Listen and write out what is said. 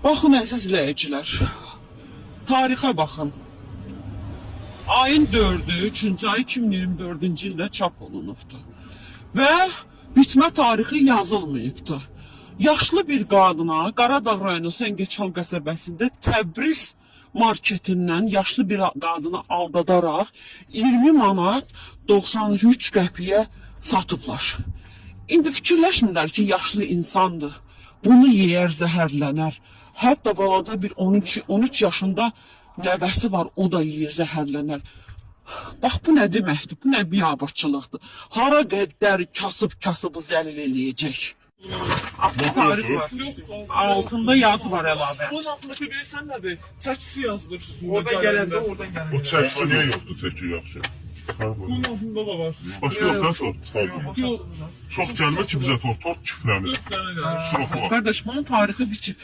Baxın əziz izləyicilər, tarixə baxın. Ayın 4-ü, 3-cü ay 2024-cü ildə çap olunubdur. Və bitmə tarixi yazılmayıbdır. Yaşlı bir qadına Qaradağ rayonu Səngəçal qəsəbəsində Təbriz marketindən yaşlı bir qadını aldadaraq 20 manat 93 qəpiyə satıblar. İndi fikirləşmirlər ki, yaşlı insandır. Bunu yeyər, zəhərlənər. Hətta balaca bir 13 yaşında nəvəsi var, o da yeyir, zəhərlənər. Bax, bu nə deməkdir? Bu nə biabırçılıqdır? Hara qədər kasıbı zəlil eləyəcək? Tarix var. Altında yazı var əlavə. Bunun altındakı bilirsən nədir? Çəkisi yazılır üstündə. Oradan gələndə, oradan gələndə. O çəkisi niyə yoxdur, çəki yaxşı? Bunun altında da var. Başqa yox, nə sor? Çıxardım. Yox. Çox gəlmə ki, bizə tort kifrənir. Dörd dənə gəlir. Çox var. Qardaş, bunun tarixi biz ki,